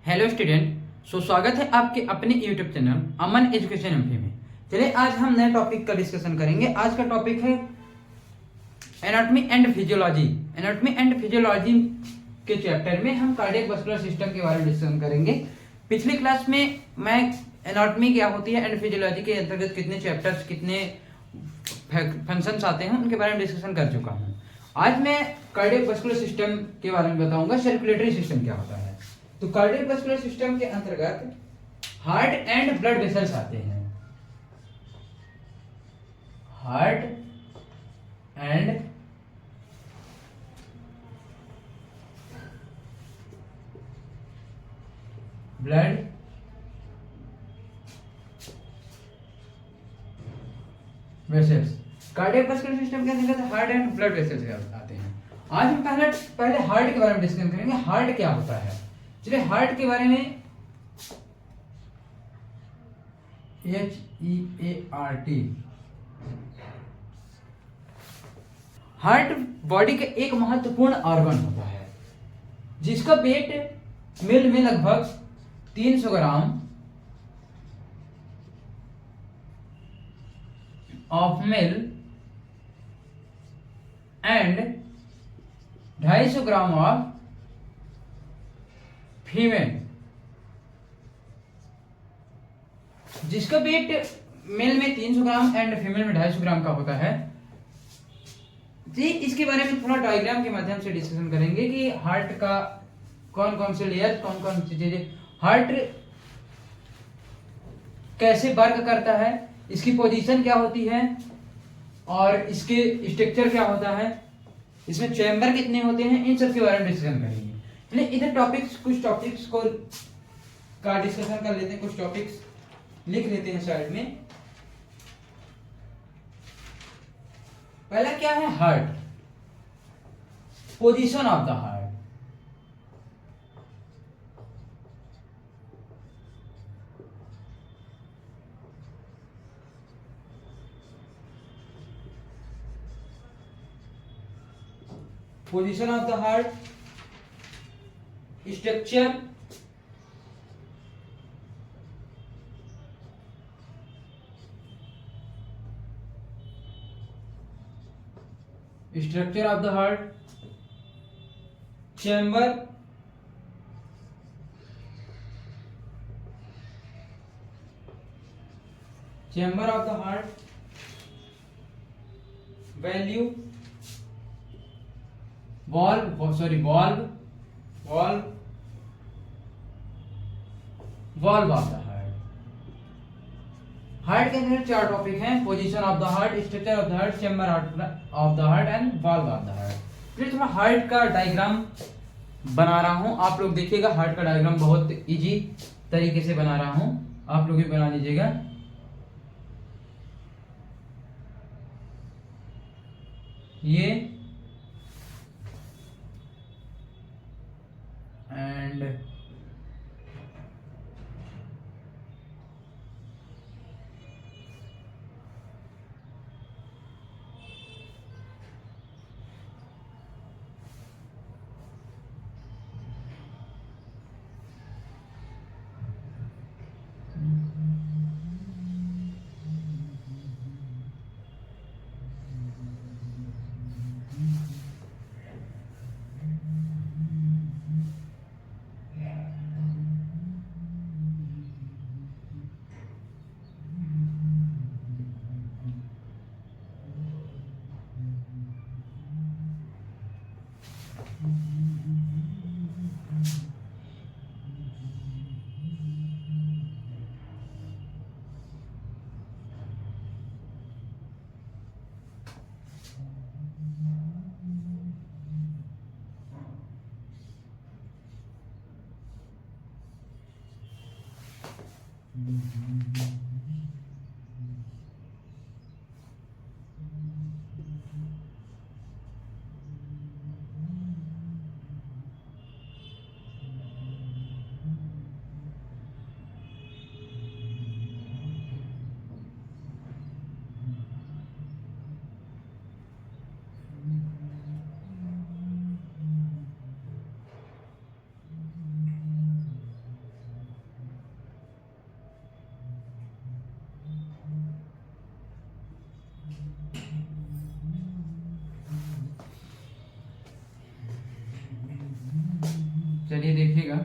Hello student. स्वागत है आपके अपने यूट्यूब चैनल अमन एजुकेशन एमपी में। चलिए आज हम नए टॉपिक का डिस्कशन करेंगे। आज का टॉपिक है anatomy and physiology. Anatomy and physiology के चैप्टर में हम कार्डियक मस्कुलर सिस्टम के बारे में डिस्कशन करेंगे। पिछली क्लास में मैं एनाटॉमी क्या होती है एंड फिजियोलॉजी के अंतर्गत कितने चैप्टर्स कितने फंक्शंस आते हैं उनके बारे में डिस्कशन कर चुका हूँ। आज मैं कार्डियक मस्कुलर सिस्टम के बारे में बताऊंगा। सर्कुलेटरी सिस्टम क्या होता है। तो कार्डियक मस्कुलर सिस्टम के अंतर्गत हार्ट एंड ब्लड वेसल्स आते हैं। Heart and blood vessels cardiac muscular system के अंतर्गत हार्ट एंड ब्लड वेसल्स आते हैं। आज हम पहले हार्ट के बारे में डिस्कस करेंगे। हार्ट क्या होता है। चलिए हार्ट के बारे में HEART। हार्ट बॉडी का एक महत्वपूर्ण ऑर्गन होता है जिसका वेट मिल में लगभग 300 gram of mill and 250 gram of female. जिसका वेट मेल में 300 ग्राम एंड फीमेल में 250 ग्राम का होता है। जी इसके बारे में थोड़ा डायग्राम के माध्यम से डिस्कशन करेंगे कि हार्ट का कौन कौन से लेयर कौन कौन सी चीजें हार्ट कैसे वर्क करता है, इसकी पोजीशन क्या होती है और इसके स्ट्रक्चर क्या होता है, इसमें चैम्बर कितने होते हैं, इन सब के बारे में डिस्कशन करेंगे। चलिए इधर कुछ टॉपिक्स को का डिस्कशन कर लेते हैं। कुछ टॉपिक्स लिख लेते हैं साइड में। पहला क्या है heart. Position of the heart. Position of the heart, structure, structure of the heart, chamber, chamber of the heart, value, valve of the heart. Heart के अंदर 4 टॉपिक हैं। Position of the heart, structure of the heart, chamber of the heart and valve of the heart. फिर थोड़ा heart का diagram बना रहा हूं। आप लोग देखिएगा हार्ट का डायग्राम बहुत इजी तरीके से बना रहा हूं, आप लोग भी बना लीजिएगा। ये एंड चलिए देखिएगा।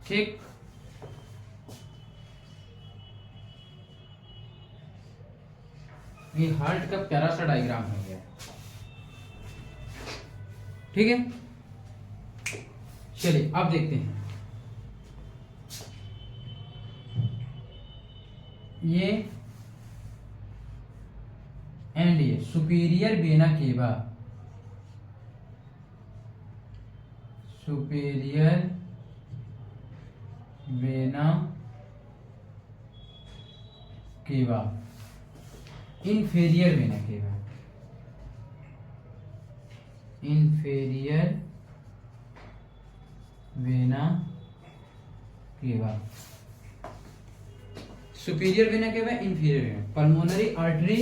ठीक, ये हार्ट का प्यारा सा डायग्राम हो गया। ठीक है, चलिए अब देखते हैं। ये एंड ये superior vena cava, superior vena cava, inferior vena cava, inferior vena cava, superior vena cava, inferior vena, pulmonary artery,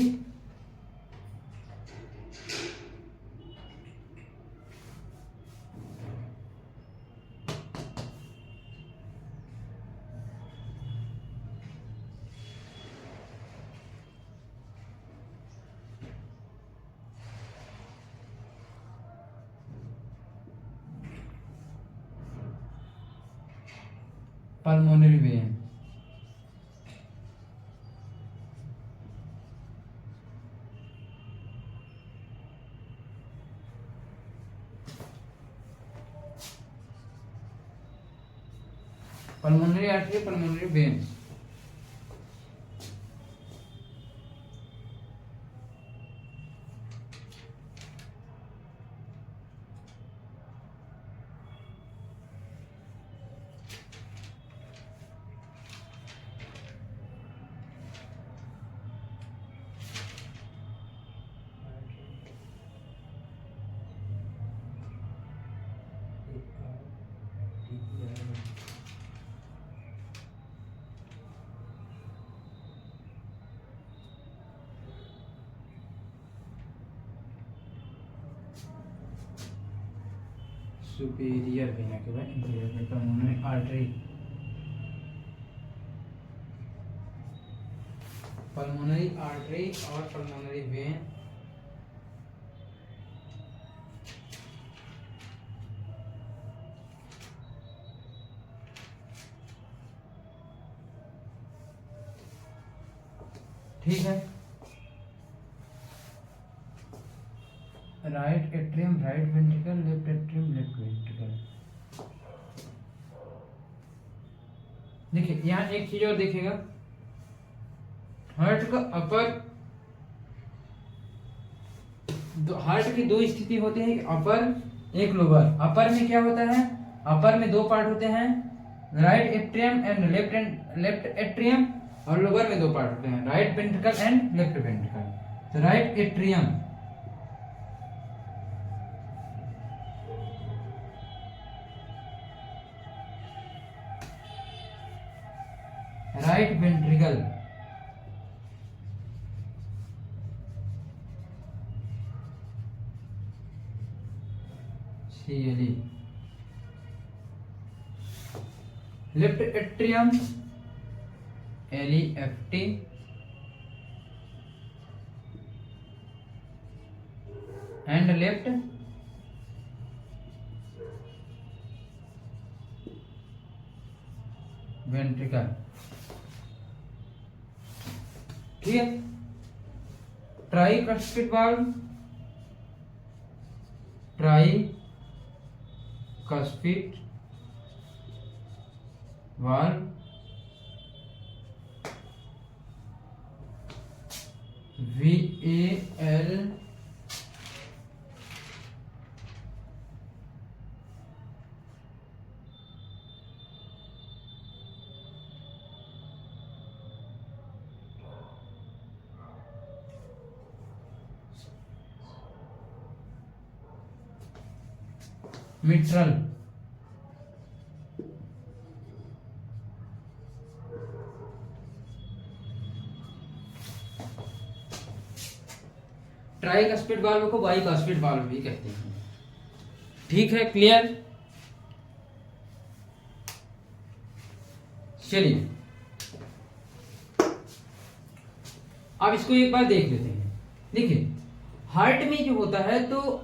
pulmonary vein, pulmonary artery, pulmonary vein। Superior vena के बाद inferior vena, pulmonary artery, pulmonary artery और pulmonary vein. ठीक है, right atrium, right ventricle, left atrium, left ventricle. देखिए यहाँ एक चीज और देखिएगा, हार्ट का अपर, हार्ट की दो स्थिति होती है, एक अपर एक लोअर। अपर में क्या होता है, अपर में दो पार्ट होते हैं, right atrium and left atrium, और लोअर में दो पार्ट होते हैं, right ventricle and left ventricle. तो right atrium, right ventricle, CLE, left atrium LEFT, and left ventricle. ठीक है, tricuspid valve, tricuspid valve, VAL mitral, tricuspid valve को bicuspid valve भी कहते हैं। ठीक है, क्लियर। चलिए अब इसको एक बार देख लेते हैं। देखिए, हार्ट में जो होता है तो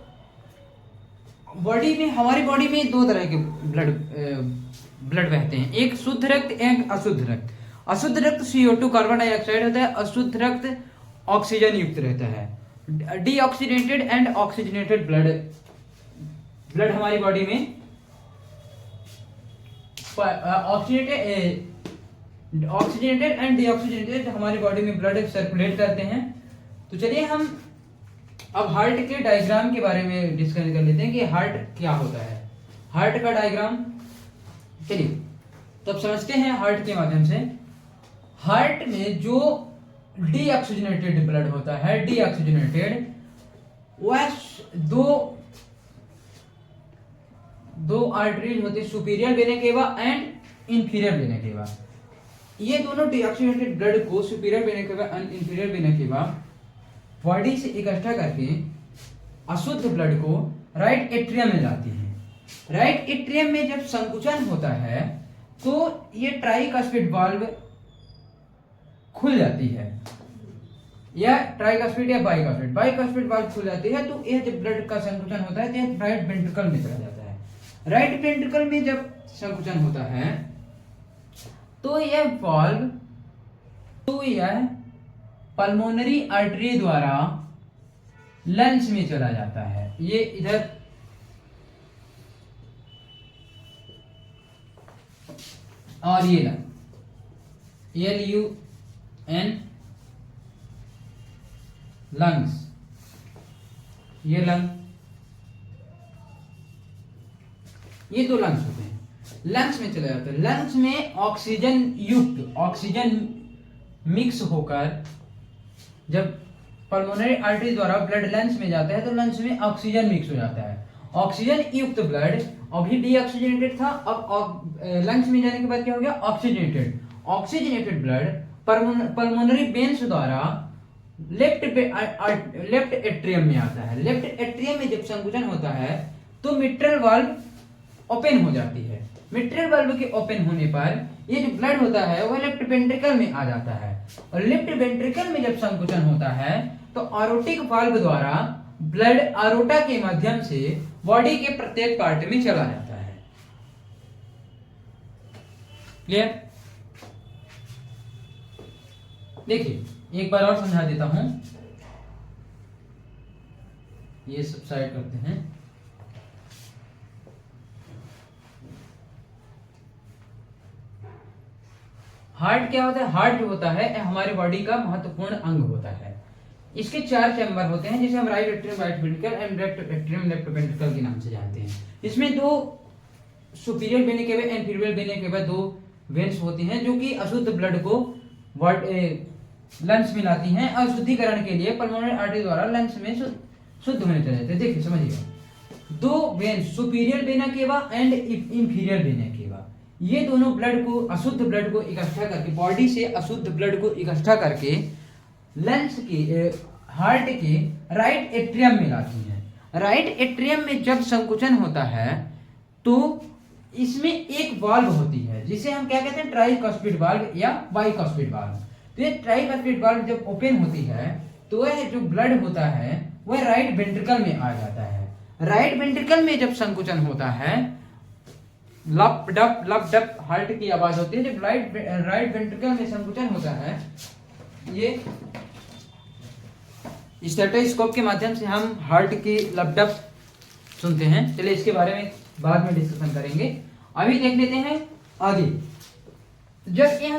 बॉडी में, हमारी बॉडी में दो तरह के ब्लड बहते हैं, एक शुद्ध रक्त, एक अशुद्ध रक्त। अशुद्ध रक्त CO2 कार्बन डाइऑक्साइड होता है, अशुद्ध रक्त ऑक्सीजन युक्त रहता है। डीऑक्सीनेटेड एंड ऑक्सीजनेटेड ब्लड हमारी बॉडी में ऑक्सीजनेटेड एंड डीऑक्सीजनेटेड हमारी बॉडी में ब्लड सर्कुलेट करते हैं। तो चलिए हम अब हार्ट के डायग्राम के बारे में डिस्कस कर लेते हैं कि हार्ट क्या होता है। हार्ट का डायग्राम चलिए तो अब समझते हैं हार्ट के माध्यम से। हार्ट में जो डीऑक्सीजनेटेड ब्लड होता है, डीऑक्सीजनेटेड, वह दो आर्टरीज होती है, superior vena cava and inferior vena cava. ये दोनों डीऑक्सीजनेटेड ब्लड को superior vena cava and inferior vena cava body से इकट्ठा करके अशुद्ध ब्लड को राइट एट्रियम में लाती है। राइट एट्रियम में जब संकुचन होता है तो ये ट्राइकस्पिड वाल्व खुल जाती है, या ट्राइकस्पिड या बाइकस्पिड वाल्व खुल जाती है। तो यह जब ब्लड का संकुचन होता है तो यह राइट वेंट्रिकल में चला जाता है। राइट वेंट्रिकल में जब संकुचन होता है तो यह पल्मोनरी आर्टरी द्वारा लंग्स में चला जाता है। ये इधर और ये LUN लंग्स, ये लंग, ये दो लंग्स होते हैं, लंग्स में चला जाता है। लंग्स में ऑक्सीजन युक्त, ऑक्सीजन मिक्स होकर जब पल्मोनरी आर्टरी द्वारा ब्लड लंग्स में जाता है तो लंग्स में ऑक्सीजन मिक्स हो जाता है। ऑक्सीजन युक्त ब्लड अभी डीऑक्सीजनेटेड था, अब लंग्स में जाने के बाद क्या हो गया, oxygenated. Oxygenated blood pulmonary veins द्वारा लेफ्ट एट्रियम में आता है। लेफ्ट एट्रियम में जब संकुचन होता है तो मिट्रल वाल्व ओपन हो जाती है। मिट्रल वाल्व के ओपन होने पर ये जो ब्लड होता है वह लेफ्ट वेंट्रिकल में आ जाता है, और लेफ्ट वेंट्रिकल में जब संकुचन होता है तो एरोटिक वाल्व द्वारा ब्लड एरोटा के माध्यम से बॉडी के प्रत्येक पार्ट में चला जाता है। क्लियर? देखिए एक बार और समझा देता हूं, ये सब साइड करते हैं। हार्ट क्या होता है? हार्ट जो होता है हमारी बॉडी का महत्वपूर्ण अंग होता है। इसके 4 चैम्बर होते हैं जिसे हम right atrium right ventricle and left atrium left ventricle के नाम से जानते हैं। इसमें दो सुपीरियर वेने केवा इंफीरियर वेने केवा दो वेन्स होती हैं जो कि अशुद्ध ब्लड को लंग्स में लाती हैं और शुद्धिकरण के लिए पल्मोनरी आर्टरी द्वारा लंग्स में शुद्ध होने चले जाते हैं। देखिए समझिएगा, दो veins superior vena cava and inferior vena cava, ये दोनों ब्लड को, अशुद्ध ब्लड को इकट्ठा करके, बॉडी से अशुद्ध ब्लड को इकट्ठा करके लंग्स के, हार्ट के राइट एट्रियम में लाती हैं। राइट एट्रियम में जब संकुचन होता है तो इसमें एक वाल्व होती है जिसे हम क्या कहते हैं, ट्राइकस्पिड वाल्व या बाइकस्पिड वाल्व। तो ये ट्राइकस्पिड वाल्व जब ओपन होती है तो वह जो ब्लड होता है वह राइट वेंट्रिकल में आ जाता है। राइट वेंट्रिकल में जब संकुचन होता है, लप डप हार्ट की आवाज होती है। जब राइट वेंट्रिकल में संकुचन होता है, ये स्टेथोस्कोप के माध्यम से हम हार्ट की लपडप सुनते हैं। चलिए इसके बारे में बाद में डिस्कशन करेंगे। अभी देख लेते हैं आगे। जब यह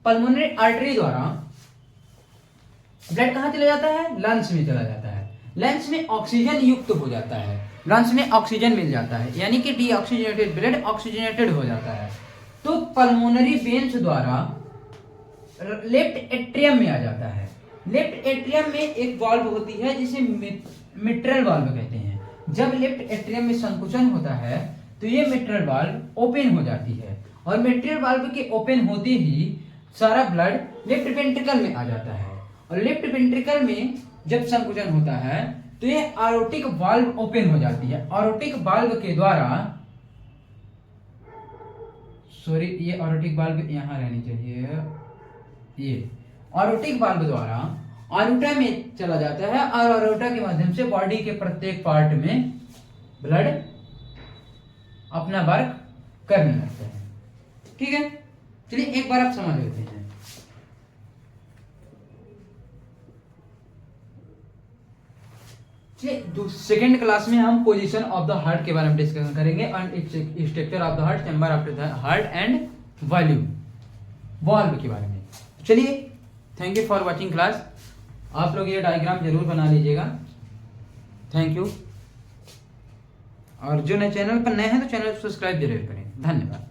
पल्मोनरी आर्टरी द्वारा ब्लड कहां चला जाता है, लंग्स में चला जाता है। लंग्स में ऑक्सीजन युक्त हो जाता है, लंग्स में ऑक्सीजन मिल जाता है, यानी कि डीऑक्सीजनेटेड ब्लड ऑक्सीजनेटेड हो जाता है। तो पल्मोनरी वेन्स द्वारा लेफ्ट एट्रियम में आ जाता है। लेफ्ट एट्रियम में एक वाल्व होती है जिसे मिट्रल वाल्व कहते हैं। जब लेफ्ट एट्रियम में संकुचन होता है तो ये मिट्रल वाल्व ओपन हो जाती है, और मिट्रल वाल्व के ओपन होते ही सारा ब्लड लेफ्ट वेंट्रिकल में आ जाता है। और लेफ्ट वेंट्रिकल में जब संकुचन होता है तो ये एरोटिक वाल्व ओपन हो जाती है। एरोटिक वाल्व के द्वारा, सॉरी ये एरोटिक वाल्व यहां रहनी चाहिए, ये एरोटिक वाल्व द्वारा एरोटा में चला जाता है, और एरोटा के माध्यम से बॉडी के प्रत्येक पार्ट में ब्लड अपना वर्क करने लगता है। ठीक है, चलिए एक बार आप समझ लेते हैं। सेकेंड क्लास में हम पोजीशन ऑफ द हार्ट के बारे में डिस्कशन करेंगे, and structure of the heart, chamber of the heart and volume, valve के बारे में। चलिए, thank you for watching class. आप लोग ये डायग्राम जरूर बना लीजिएगा। Thank you. और जो नए चैनल पर नए हैं तो चैनल को सब्सक्राइब जरूर करें। धन्यवाद।